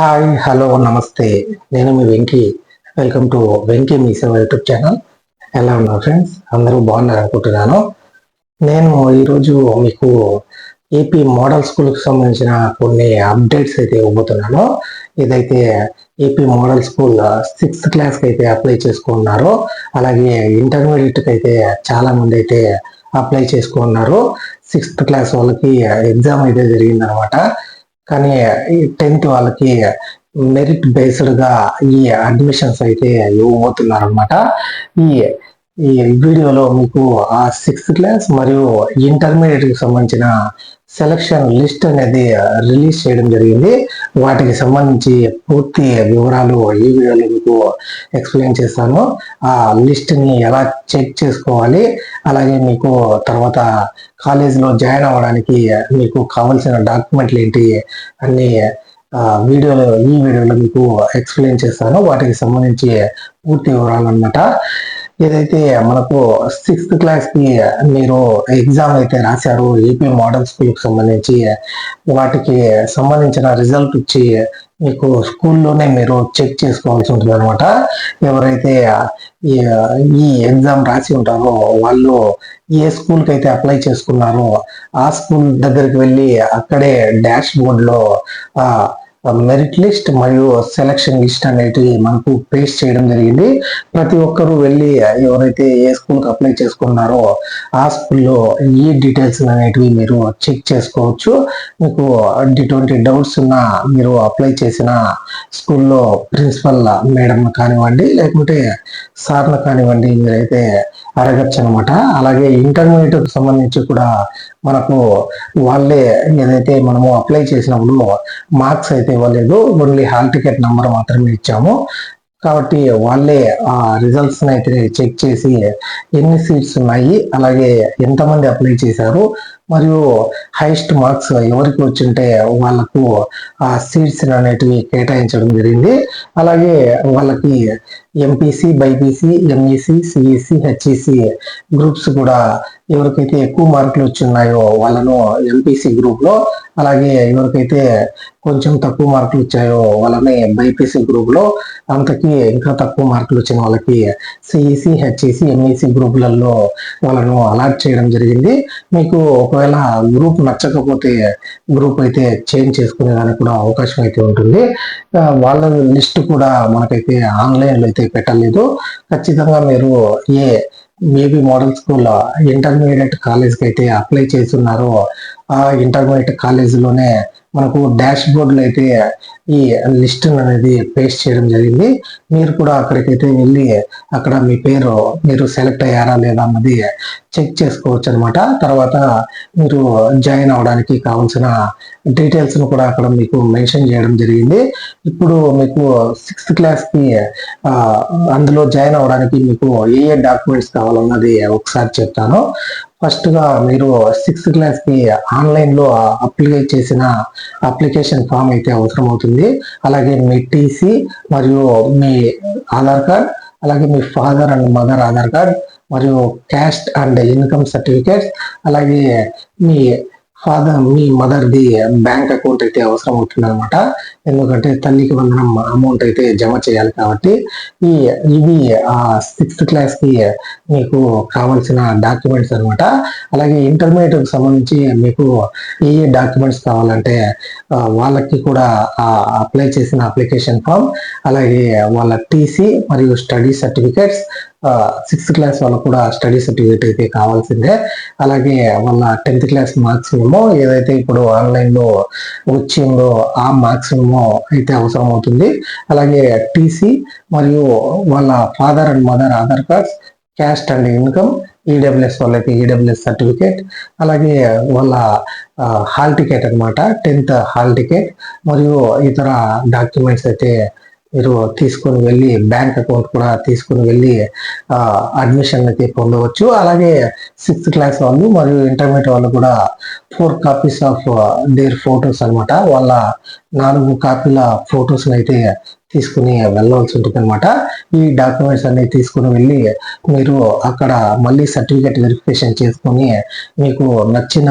Hi hello నమస్తే. నేను మీ Venky. Welcome to Venky మీ సేవ యూట్యూబ్ ఛానల్. ఎలా ఉన్నారు ఫ్రెండ్స్? అందరూ బాగున్నారు అనుకుంటున్నాను. నేను ఈరోజు మీకు ఏపీ మోడల్ స్కూల్కి సంబంధించిన కొన్ని అప్డేట్స్ అయితే ఇవ్వబోతున్నాను. ఇదైతే ఏపీ మోడల్ స్కూల్ 6th క్లాస్కి అయితే అప్లై చేసుకున్నారు. అలాగే ఇంటర్మీడియట్కి అయితే చాలా మంది అయితే అప్లై చేసుకున్నారు. 6th క్లాస్ వాళ్ళకి ఎగ్జామ్ అయితే జరిగిందనమాట. కానీ ఈ 10th వాళ్ళకి మెరిట్ బేస్డ్ గా ఈ అడ్మిషన్స్ అయితే ఇవ్వబోతున్నారు అనమాట. ఈ ఈ వీడియోలో మీకు ఆ 6th క్లాస్ మరియు ఇంటర్మీడియట్ కి సంబంధించిన సెలక్షన్ లిస్ట్ అనేది రిలీజ్ చేయడం జరిగింది. వాటికి సంబంధించి పూర్తి వివరాలు ఈ వీడియోలో మీకు ఎక్స్ప్లెయిన్ చేస్తాను. ఆ లిస్ట్ ని ఎలా చెక్ చేసుకోవాలి, అలాగే మీకు తర్వాత కాలేజీలో జాయిన్ అవ్వడానికి మీకు కావాల్సిన డాక్యుమెంట్లు ఏంటి అన్ని ఈ వీడియోలో మీకు ఎక్స్ప్లెయిన్ చేస్తాను. వాటికి సంబంధించి పూర్తి వివరాలు అన్నమాట. ఏదైతే మనకు 6th క్లాస్ కి మీరు ఎగ్జామ్ అయితే రాశారు ఏపీ మోడల్ స్కూల్ కి సంబంధించి, వాటికి సంబంధించిన రిజల్ట్ వచ్చి మీకు స్కూల్లోనే మీరు చెక్ చేసుకోవాల్సి ఉంటుంది అనమాట. ఎవరైతే ఈ ఎగ్జామ్ రాసి ఉంటారో వాళ్ళు ఏ స్కూల్కి అయితే అప్లై చేసుకున్నారో ఆ స్కూల్ దగ్గరికి వెళ్ళి అక్కడే డాష్ బోర్డ్లో మెరిట్ లిస్ట్ మరియు సెలక్షన్ లిస్ట్ అనేటివి మనకు పేస్ట్ చేయడం జరిగింది. ప్రతి ఒక్కరూ వెళ్ళి ఎవరైతే ఏ స్కూల్కి అప్లై చేసుకున్నారో ఆ స్కూల్లో ఈ డీటెయిల్స్ అనేటివి మీరు చెక్ చేసుకోవచ్చు. మీకు ఎటువంటి డౌట్స్ ఉన్నా మీరు అప్లై చేసిన స్కూల్లో ప్రిన్సిపల్ మేడం కానివ్వండి, లేకుంటే సార్ను కానివ్వండి, మీరైతే అడగచ్చు అనమాట. అలాగే ఇంటర్మీడియట్కి సంబంధించి కూడా మనకు వాళ్ళే ఏదైతే మనము అప్లై చేసినప్పుడు మార్క్స్ అయితే ఇవ్వలేదు, ఓన్లీ హాల్ టికెట్ నెంబర్ మాత్రమే ఇచ్చాము. కాబట్టి వాళ్ళే ఆ రిజల్ట్స్ అయితే చెక్ చేసి ఎన్ని సీట్స్ ఉన్నాయి, అలాగే ఎంతమంది అప్లై చేశారు, మరియు హైయెస్ట్ మార్క్స్ ఎవరికి వచ్చింటే వాళ్ళకు ఆ సీట్స్ అనేటివి కేటాయించడం జరిగింది. అలాగే వాళ్ళకి MPC, BiPC, MEC, CEC, HEC groups కూడా ఎవరికైతే ఎక్కువ మార్కులు వచ్చున్నాయో వాళ్ళను ఎంపీసీ గ్రూప్ లో, అలాగే ఎవరికైతే కొంచెం తక్కువ మార్కులు వచ్చాయో వాళ్ళని బైపీసీ గ్రూప్ లో, అంతకీ ఇంకా తక్కువ మార్కులు వచ్చిన వాళ్ళకి సిఈసీ, హెచ్ఈసీ, ఎంఈసీ గ్రూపులలో వాళ్ళను అలాట్ చేయడం జరిగింది. మీకు ఒకవేళ గ్రూప్ నచ్చకపోతే గ్రూప్ అయితే చేంజ్ చేసుకునే దానికి కూడా అవకాశం అయితే ఉంటుంది. వాళ్ళ లిస్ట్ కూడా మనకైతే ఆన్లైన్లో అయితే పెట్టలేదు. ఖచ్చితంగా మీరు ఏపీ మోడల్ స్కూల్ ఇంటర్మీడియట్ కాలేజ్కి అయితే అప్లై చేస్తున్నారో ఆ ఇంటర్మీడియట్ కాలేజీలోనే మనకు డాష్ బోర్డులో అయితే ఈ లిస్ట్ అనేది పేస్ట్ చేయడం జరిగింది. మీరు కూడా అక్కడికైతే వెళ్ళి అక్కడ మీ పేరు మీరు సెలెక్ట్ అయ్యారా లేదా అన్నది చెక్ చేసుకోవచ్చు అనమాట. తర్వాత మీరు జాయిన్ అవడానికి కావాల్సిన డీటెయిల్స్ ను కూడా అక్కడ మీకు మెన్షన్ చేయడం జరిగింది. ఇప్పుడు మీకు 6th క్లాస్ కి అందులో జాయిన్ అవడానికి మీకు ఏ డాక్యుమెంట్స్ కావాలన్నది ఒకసారి చెప్తాను. ఫస్ట్ గా మీరు 6th క్లాస్ కి ఆన్లైన్ లో అప్లై చేసిన అప్లికేషన్ ఫామ్ అయితే అవసరం అవుతుంది. అలాగే మీ టీసీ మరియు మీ ఆధార్ కార్డ్, అలాగే మీ father and mother Aadhaar card, మరియు క్యాస్ట్ అండ్ ఇన్కమ్ సర్టిఫికేట్స్, అలాగే మీ మదర్ది బ్యాంక్ అకౌంట్ అయితే అవసరం అవుతుంది అనమాట. ఎందుకంటే తల్లికి వందనం అమౌంట్ అయితే జమ చేయాలి కాబట్టి ఇవి 6th క్లాస్ కి మీకు కావాల్సిన డాక్యుమెంట్స్ అనమాట. అలాగే ఇంటర్మీడియట్ కి సంబంధించి మీకు ఏ డాక్యుమెంట్స్ కావాలంటే వాళ్ళకి కూడా అప్లై చేసిన అప్లికేషన్ ఫామ్, అలాగే వాళ్ళ టీసీ మరియు స్టడీ సర్టిఫికేట్స్, 6th క్లాస్ వాళ్ళకు కూడా స్టడీ సర్టిఫికేట్ అయితే కావాల్సిందే. అలాగే వాళ్ళ 10th క్లాస్ మార్క్స్ ఏమో ఏదైతే ఇప్పుడు ఆన్లైన్ లో వచ్చిందో ఆ మార్క్స్ ఏమో అయితే అవసరం అవుతుంది. అలాగే టీసీ మరియు వాళ్ళ father and mother Aadhaar cards, caste and income, EWS వాళ్ళకి ఈడబ్ల్యూఎస్ సర్టిఫికేట్, అలాగే వాళ్ళ హాల్ టికెట్ అనమాట, 10th హాల్ టికెట్, మరియు ఇతర డాక్యుమెంట్స్ అయితే మీరు తీసుకుని వెళ్ళి బ్యాంక్ అకౌంట్ కూడా తీసుకుని వెళ్ళి అడ్మిషన్ అయితే పొందవచ్చు. అలాగే 6th క్లాస్ వాళ్ళు మరియు ఇంటర్మీడియట్ వాళ్ళు కూడా 4 కాపీస్ ఆఫ్ దేర్ ఫొటోస్ అనమాట, వాళ్ళ 4 కాపీల ఫొటోస్ అయితే తీసుకుని వెళ్ళవలసి ఉంటుంది అనమాట. ఈ డాక్యుమెంట్స్ అన్ని తీసుకుని వెళ్ళి మీరు అక్కడ మళ్ళీ సర్టిఫికేట్ వెరిఫికేషన్ చేసుకొని మీకు నచ్చిన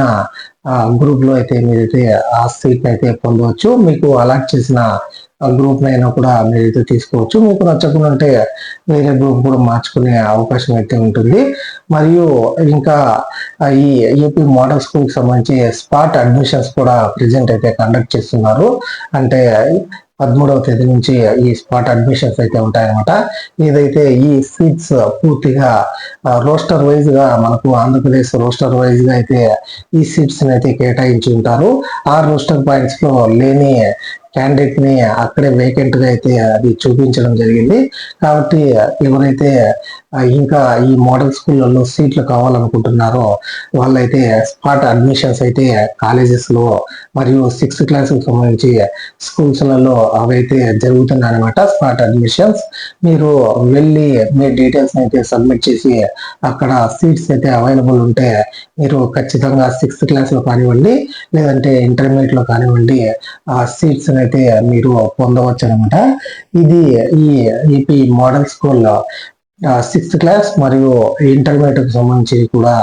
గ్రూప్ లో అయితే మీరైతే ఆ సీట్ అయితే పొందవచ్చు. మీకు అలాట్ చేసిన గ్రూప్ అయినా కూడా మీరైతే తీసుకోవచ్చు. మీకు నచ్చకుండా ఉంటే వేరే గ్రూప్ కూడా మార్చుకునే అవకాశం అయితే ఉంటుంది. మరియు ఇంకా ఈ ఏపీ మోడల్ స్కూల్ కి సంబంధించి స్పాట్ అడ్మిషన్స్ కూడా ప్రెజెంట్ అయితే కండక్ట్ చేస్తున్నారు. అంటే 13వ తేదీ నుంచి ఈ స్పాట్ అడ్మిషన్స్ అయితే ఉంటాయన్నమాట. ఏదైతే ఈ సీట్స్ పూర్తిగా రోస్టర్ వైజ్ గా మనకు ఆంధ్రప్రదేశ్ రోస్టర్ వైజ్ గా అయితే ఈ సీట్స్ అయితే కేటాయించి ఉంటారు. ఆ రోస్టర్ పాయింట్స్ లో లేని క్యాండిడేట్ ని అక్కడే వేకెంట్ గా అయితే అది చూపించడం జరిగింది. కాబట్టి ఎవరైతే ఇంకా ఈ మోడల్ స్కూళ్ళలో సీట్లు కావాలనుకుంటున్నారో వాళ్ళైతే స్పాట్ అడ్మిషన్స్ అయితే కాలేజెస్ లో మరియు 6th క్లాస్ కి సంబంధించి స్కూల్స్ లలో అవైతే జరుగుతున్నాయి అనమాట. స్పాట్ అడ్మిషన్స్ మీరు వెళ్ళి మీ డీటెయిల్స్ అయితే సబ్మిట్ చేసి అక్కడ సీట్స్ అయితే అవైలబుల్ ఉంటే మీరు ఖచ్చితంగా 6th క్లాస్ లో కానివ్వండి, లేదంటే ఇంటర్మీడియట్ లో కానివ్వండి ఆ సీట్స్ అయితే మీరు పొందవచ్చు అనమాట. ఇది ఈ AP model school 6th class మరియు ఇంటర్మీడియట్ కి సంబంధించి కూడా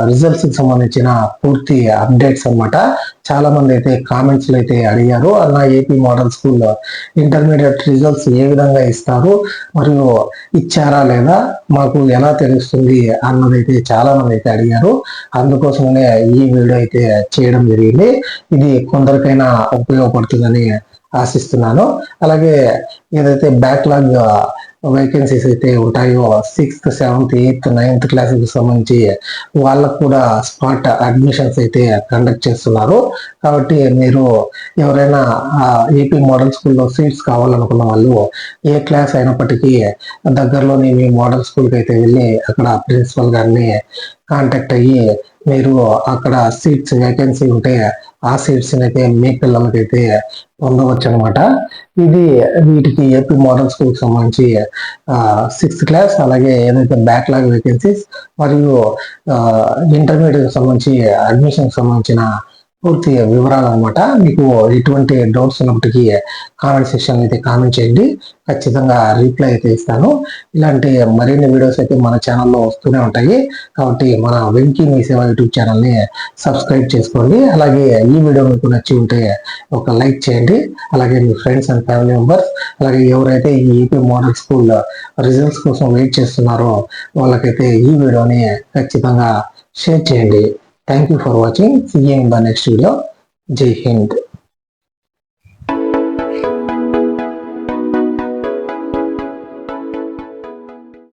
రిజల్ట్స్ కి సంబంధించిన పూర్తి అప్డేట్స్ అన్నమాట. చాలా మంది అయితే కామెంట్స్ లో అయితే అడిగారు, అన్న AP model school intermediate results ఏ విధంగా ఇస్తారు మరియు ఇచ్చారా లేదా మాకు ఎలా తెలుస్తుంది అన్నదైతే చాలా మంది అయితే అడిగారు. అందుకోసమనే ఈ వీడియో అయితే చేయడం జరిగింది. ఇది కొందరికైనా ఉపయోగపడుతుందని ఆశిస్తున్నాను. అలాగే ఏదైతే బ్యాక్లాగ్ వేకెన్సీస్ అయితే ఉంటాయో 6th, 7th, 8th, 9th classes సంబంధించి వాళ్ళకు కూడా స్పాట్ అడ్మిషన్స్ అయితే కండక్ట్ చేస్తున్నారు. కాబట్టి మీరు ఎవరైనా ఏపీ మోడల్ స్కూల్లో సీట్స్ కావాలనుకున్న వాళ్ళు ఏ క్లాస్ అయినప్పటికీ దగ్గరలోని మీ మోడల్ స్కూల్కి అయితే వెళ్ళి అక్కడ ప్రిన్సిపల్ గారిని కాంటాక్ట్ అయ్యి మీరు అక్కడ సీట్స్ వేకెన్సీ ఉంటే ఆ సీట్స్ అయితే మీ పిల్లలకైతే పొందవచ్చు అనమాట. ఇది వీటికి ఏపీ మోడల్ స్కూల్ కి సంబంధించి 6th క్లాస్, అలాగే ఏదైతే బ్యాక్లాగ్ వేకెన్సీస్ మరియు ఇంటర్మీడియట్ సంబంధించి అడ్మిషన్ సంబంధించిన పూర్తి వివరాలు అనమాట. మీకు ఎటువంటి డౌట్స్ ఉన్నప్పటికీ కామెంట్ సెక్షన్ అయితే కామెంట్ చేయండి, ఖచ్చితంగా రిప్లై అయితే ఇస్తాను. ఇలాంటి మరిన్ని వీడియోస్ అయితే మన ఛానల్లో వస్తూనే ఉంటాయి. కాబట్టి మన వెంకీ మీ సేవ యూట్యూబ్ ఛానల్ని సబ్స్క్రైబ్ చేసుకోండి. అలాగే ఈ వీడియో మీకు నచ్చి ఉంటే ఒక లైక్ చేయండి. అలాగే మీ ఫ్రెండ్స్ అండ్ ఫ్యామిలీ మెంబర్స్, అలాగే ఎవరైతే ఈ ఏపీ మోడల్ స్కూల్ రిజల్ట్స్ కోసం వెయిట్ చేస్తున్నారో వాళ్ళకైతే ఈ వీడియోని ఖచ్చితంగా షేర్ చేయండి. Thank you for watching. See you in the next video. Jai Hind.